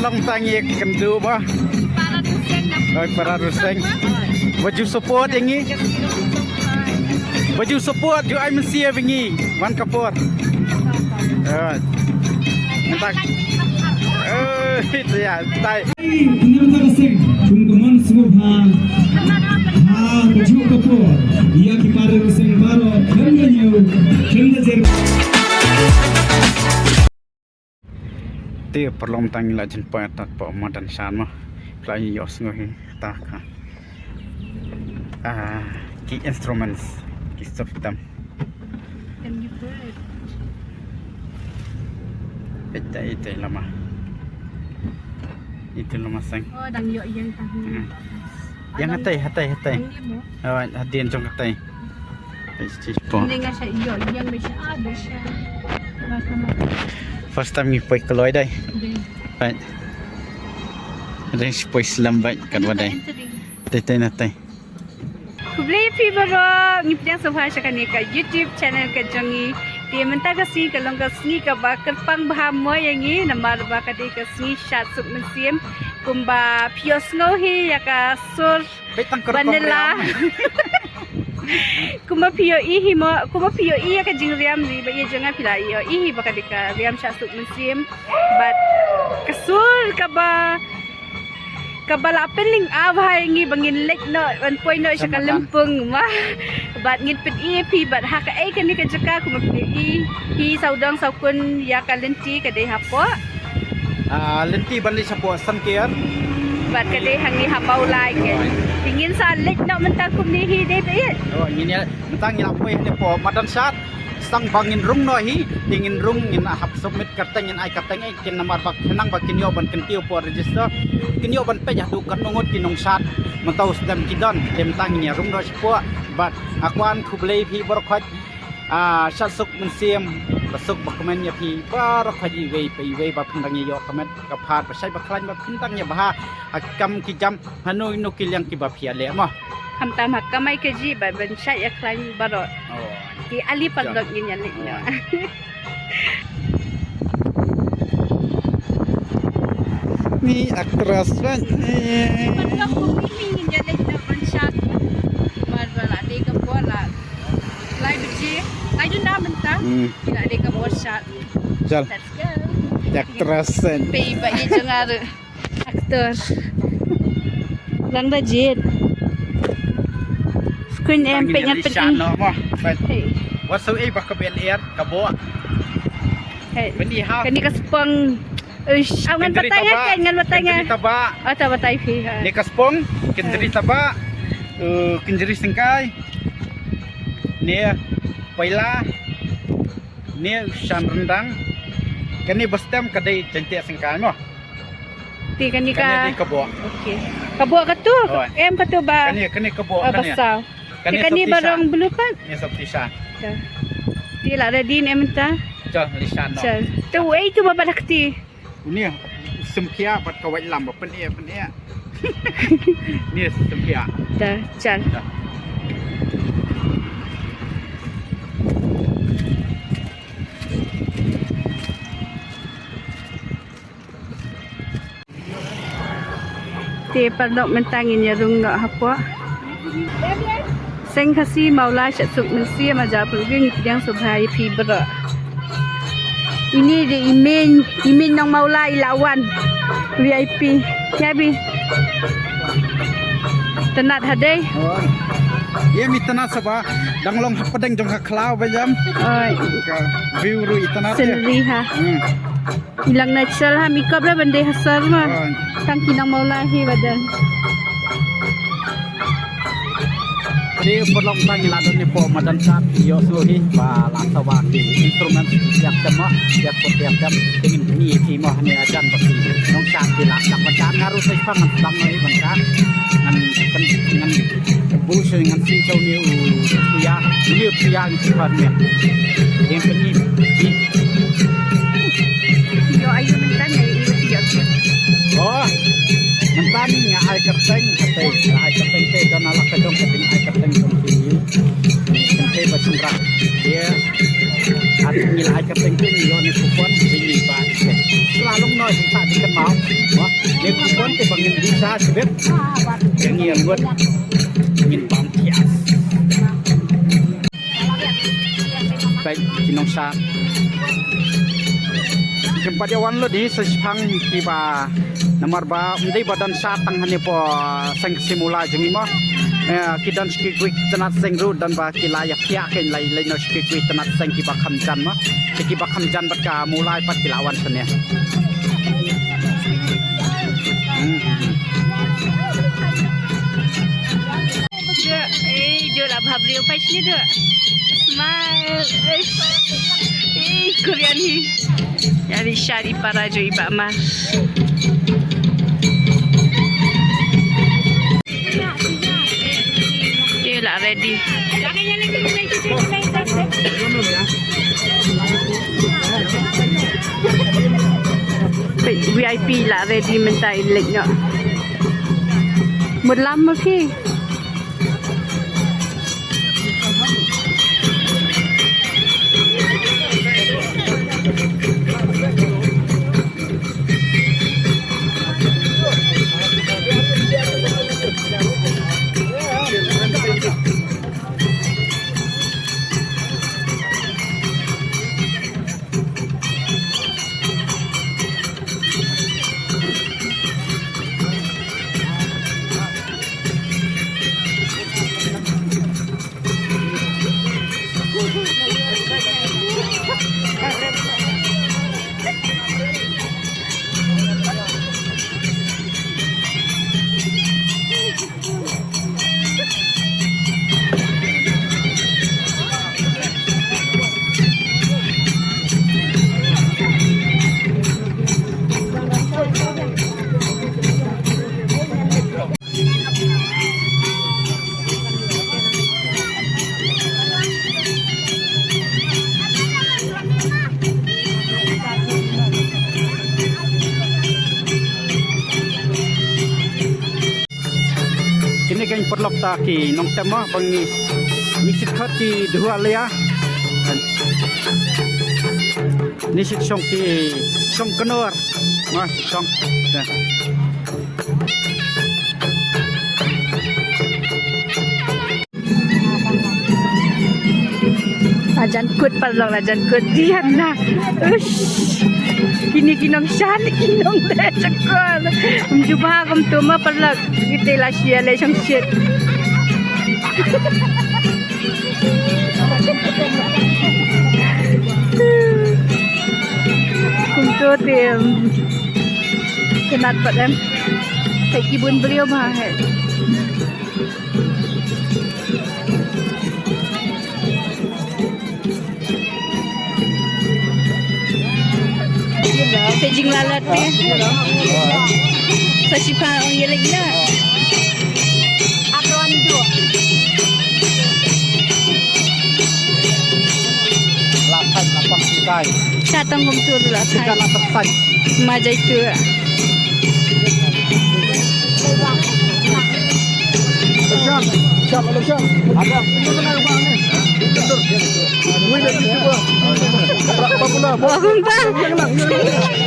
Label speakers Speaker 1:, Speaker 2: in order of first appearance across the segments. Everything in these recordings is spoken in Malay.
Speaker 1: perlong tangi kendu ba? Para ruseng. Baju support yang ni. Baju support ju ai mensia bingi. Wan kapot. Mentak. Itu ya, tai.
Speaker 2: Terima kasih. Kumkuman semua baju kapot. Ia kipar ruseng baru. Kenanya.
Speaker 1: Dia perlu tangi la jen pa tat pa madan san ma play yos ngohi ta ka key instruments ki system itu lama sang
Speaker 3: dang yo yang tahu
Speaker 1: yang hatai hadian jong hatai
Speaker 3: ini nggak saya yo yang bisa ada sih
Speaker 1: first time ni poi keloi dai right ring poi slambat kan wadai tai natai
Speaker 3: Kublai pi baro ngipjang sobha sakani ka YouTube channel ka jongi ti menta ka si kalong ka sni ka ba kerpang bah mo yangi namar ba ka de ka sni shat sup musim kumba pios ngohi ya ka sur vanilla kuma pio i ya ka jing riam ri ba ye jonga pila iyo i ba ka de ka riam shat sup musim but kasur ka ba kabalapen ling abhay ngi bangin lek no 1 point no sa kalimpung ma bat ngit pit ep bat ha ka ai kani ka jaka kuma pi hi saudang saukun ya kalenti ka dei hapo
Speaker 1: lenti bandi sapo sankian
Speaker 3: bat ka dei hangi hapau lai ke tingin sa lek no menta kum ni hi dei pe
Speaker 1: ini tang ina poi ni po madan sat sang bangin rung no hi tingin rung in hap submit kateng in ai kateng ai kin namar bak henang bak kinyo ban kentiu po register kinyo ban pe jadu kan ngot kinong sat mentau sedam kidan tem tangnya rung no sipo bat akuan kublai phi borkhot sat suk mensiam basuk bakmen ya phi borkhot i wei ba phang yo kamet ka phat ba sai ba klan ba phintang ya ba akam ki jam hanoi no kilyang ki ba phia le ma
Speaker 3: ham tam hak kamai ke ji ba ban sai ya klan barot di ali pagdog ganyan lek no
Speaker 1: ni aktris kan
Speaker 3: pagdog ko mingin ganyan lek no ban shot barbala de ka bola lai biji lai dun na menta kila de ka bola shot
Speaker 1: jal
Speaker 3: let's go
Speaker 1: aktris
Speaker 3: pe ba ye jangar aktor lang da jit screen em pe ngat pe
Speaker 1: no mo wasu e bak bel air kabo benih ha
Speaker 3: kani kaspang ngan batay nga ngan batay nga
Speaker 1: taba
Speaker 3: ata batay fi
Speaker 1: ni kaspong kendri taba kinjeri singkai ni paila ni shan rendang kani bastem kadai cantik singkai mo
Speaker 3: ti kani ka
Speaker 1: kabo
Speaker 3: okay kabo ka tu em ka tu ba
Speaker 1: kani kabo
Speaker 3: basaw kani barang belupan
Speaker 1: ni sabtisha
Speaker 3: ti la din em ta
Speaker 1: cho lisan no
Speaker 3: tu ai tu babalakti
Speaker 1: ni sempia bat kawai lam ba pen e ni sempia
Speaker 3: ta chal ti pardok mentangin ya rung no hapwa Seng kasi maula syatsuk mensia majapul geng yang subhai fibra. Ini di imin yang maula ilawan VIP. Yabi. Tenat hadai.
Speaker 1: Ye mitana saba danglong padang jong klau bajam.
Speaker 3: Oi.
Speaker 1: View ru itana.
Speaker 3: Senri ha. Ilang natural ha mikap la bande hasar ma. Tang kinang maula hi badan.
Speaker 1: Ini perlu tanya ladon ni po madan sat yo suhi ba la sawa ki instrumen yang tema yang jam ingin ni ti mo ni ajan baki nong sat di la nak madan ngaru sai pang nang ni bangka ngan bu se ngan si so ni ya ni pan ni yang ini
Speaker 3: Yo ayo mentan ni iyo
Speaker 1: oh mentan ni ai kerteng te dan ala kadong kading ai kerteng dia ngilai kateng pin yo ni kupon beli ba selalu noi tak diken mau ni kupon te bangin bisa sebet yang iya buat ingin bang kias baik kinong sa tempat yawan lo di sesipang kiba nomor ba umdai badan satang hani po sang simula jemi mo kidan skikwi tanat sengru dan ba kilaya pia ken lai lai no skikwi tanat seng kiba khamjan mo kiba khamjan bat ka mulai pat kilawan sene
Speaker 3: Dia lah bhabriyo pa sini dia. Smile. Korean ni. Yari syari para jo iba mas. Dia lah ready. VIP lah ready minta iliknya. Một lắm khi
Speaker 1: kini kan perlok ta ki nong tema bangi nisit khat ki dua lea nisit song ki song kenor ma song
Speaker 3: Rajan kut parlok rajan kut diam na. Kini kinong shan kinong le cakol. Mencuba kum tu ma parlok kita lah sia le sang shit. Kum tu tim. Kenat padam. Kai kibun beliau mah. Pejing lalat ni. Pasipa ang yalig na. Ako ang dua.
Speaker 1: lapan lapang kai
Speaker 3: Satang kumtur lah.
Speaker 1: tiga lapang sai
Speaker 3: Majai tu.
Speaker 1: Jam, jam, jam. Ada. Itu kena rumah ni. Betul. Wih, dah cuba. Berapa pula?
Speaker 3: Wahum pa.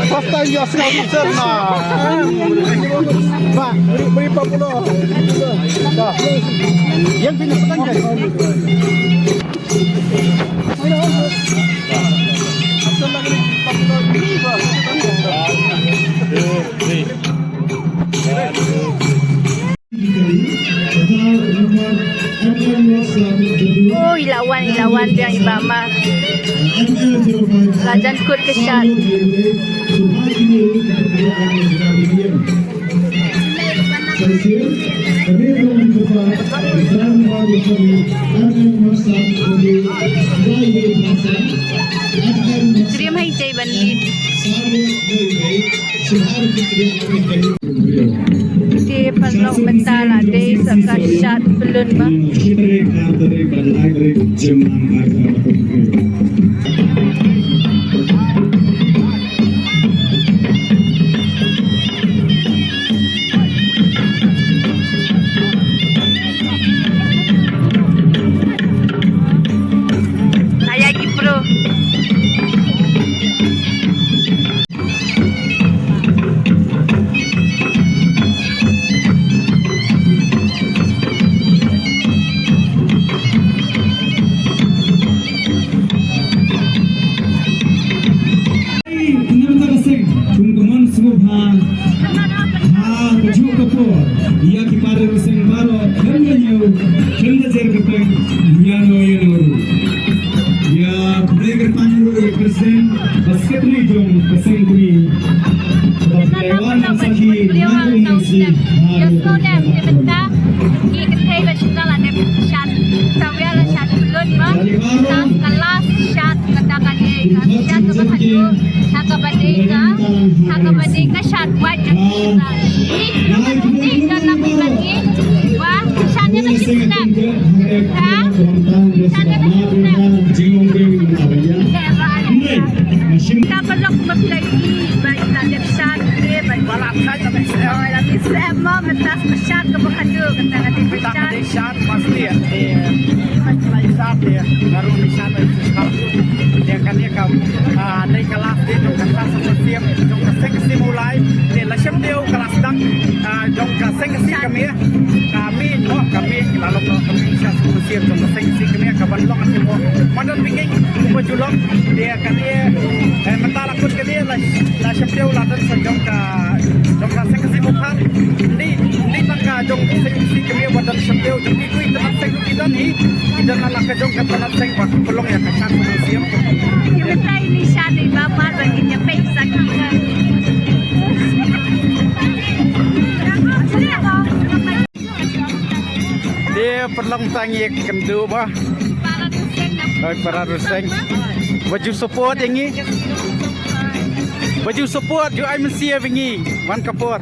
Speaker 1: Pasta ya sekali serna. Ba, beri berapa pula? Dah. Yang sini petang guys. Asal lagi 40. Oh, ilawan dia iba mah. Rajan kut kesyat. Dream hai jai bandit. Dia perlu mentala deh sekat syat belum mah. Ayah Kipro.
Speaker 2: Sen basketball jong kasing kami Taiwan ang saki nagong si
Speaker 3: Dapat lang mapilagi baik nak shot dia baik
Speaker 1: Balap saja tak saya.
Speaker 3: oh lagi saya mau mentas shot ke bakadu kata nanti
Speaker 1: Kita
Speaker 3: shot
Speaker 1: ada shot pasti ya. Mulai shot ya. Baru di shot itu sekarang. Dia kan dia kau dari kelas dia jom kelas siap jom kasih mulai. Dia lasiam dia kelas dang jom kasih kami ya. Kami lalu kami siap siap jom kasih kami kapan lo kan dia modal bikin bajulong dia kan dia mental aku kan dia lasiam dia ladan jom kasih bukan di tangga jom kasih kami modal siap jom itu teman kita ni kita nak kejong kata nak bak pelong ya kacan siap.
Speaker 3: kita ini shot di bawah bagi nyampe sakit
Speaker 1: Dia perlong tangi kendu bah. Para ruseng. Baju support yang ni. Baju support ju ai mesti wingi. Wan kapur.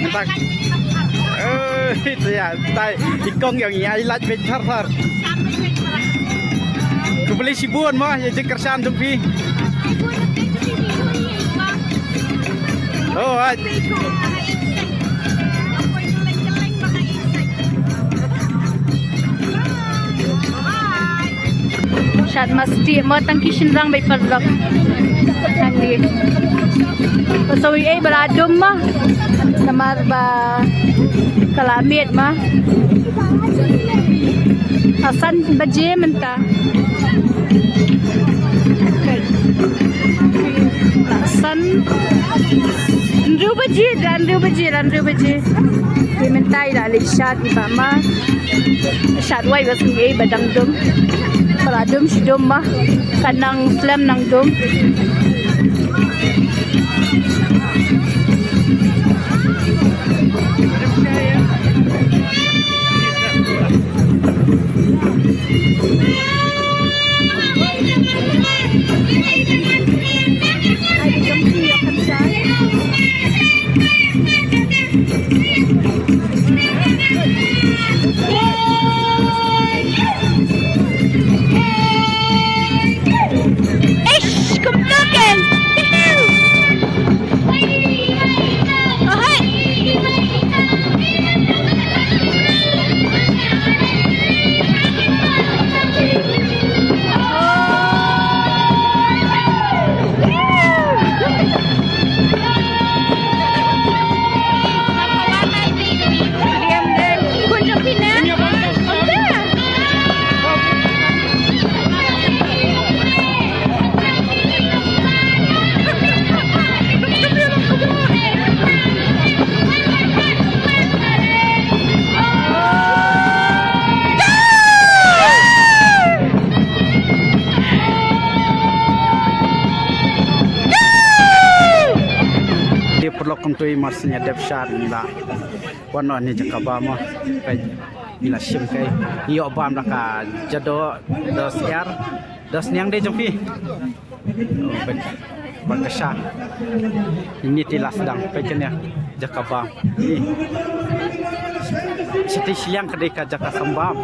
Speaker 1: Entah. Itu ya. Tai ikong yang ni ai lat bet thar. Ku beli sibuan mah ya kersan tumpi. Oh, shot mesti matang kishin rang bay padlok nanti pasawi ay baladom mah namar ba kalamit mah asan baje menta asan Andrew baje dimentai la le shot iba mah shot wai ba sungai badang dom paradom si dom mah kanang slam nang dom Kuntui masnya depshar nila wano ni jakabama kai bila sim kai iyo bam laka jado dos niang de jompi bagkasha ini tilas dang kai kenya jakabam seti siang kadeka jakasambam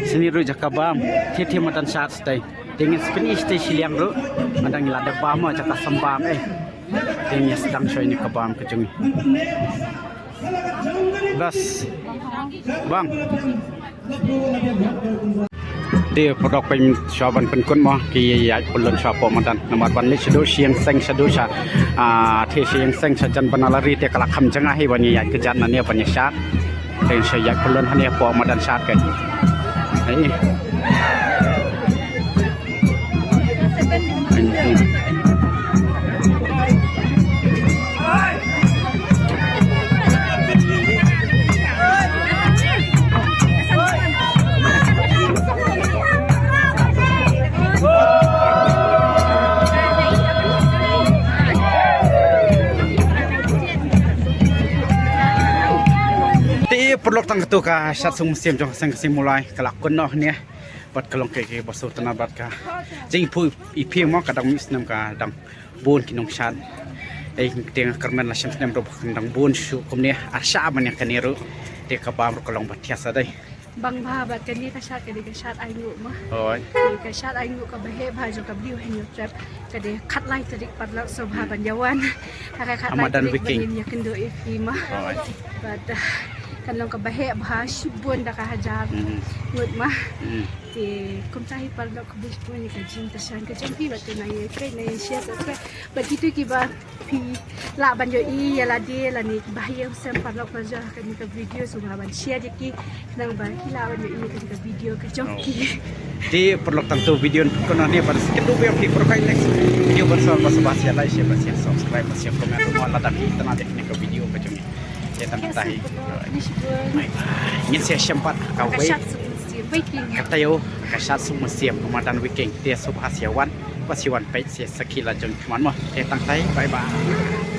Speaker 1: seniru jakabam tithi matan sat stay dengan spin stay siang ru madang lada bama jakasambam Tingnya sedang saya ini kabam kejungi. Das, bang. Dia produk pen syaban penkun mah ki yai pulun syapo madan nomor ban lisedo siang seng sadusha the siang seng sajan banalari te kala kham janga hi bani yai kejan na ne bani syat te saya pulun hane po madan syat kan. Ai. tang tu ka syat sung musim jong sang simulai kalak kun noh ne bat kalong ke basu tanah bat ka jing pu I pi mo kadang misnam ka dang bon kinong syat ai teng kermen la syam nem ro dang bon shu kum ne asha man ya kaniru te ka bam kalong bat tiasa dai
Speaker 3: บางภาบัดกันนี่กระชาดกันดีกระชาดไอ้หนูมา
Speaker 1: oi
Speaker 3: กระชาดไอ้หนูกับเฮพายจงกับดิวให้หนูจับกระเดคัดไล่ตริกปัดแล้วสภาบัญญาวันถ้าใครคัดไล่ตริกบันนี้อยากกินดูอีฟีมา
Speaker 1: oi
Speaker 3: บัดกันลงกับเฮพาชิบุนดะกะฮจาบงดมาที่คุมใจปัดแล้วกับบุษบุญกับจินตชันกับจังพี่บัดตัวไหนใกล้ในเชียร์สักแค่บัดที่ตุกีบาพี่ละบัญญัติยาลาดีลานี่บาฮิเซมปัดแล้วปัจจัยกันนี่กับวิดีโอสุภาบัญเชียร์ที่นั่งบาฮิลาบัญญัติกันกับวิดีโอกับจังพี่
Speaker 1: di perlu tentu video kono ni pada sikit dulu yang diperkai next video bersama bahasa ya like share share subscribe share komen semua lah tapi tenang deh ni ke video macam ni ya tanpa tahi bye bye ni saya sempat kau kata yo kasat semua siap kemudian weekend dia subhasiawan pasiwan page saya sekila jeng cuman mah tang tai bye bye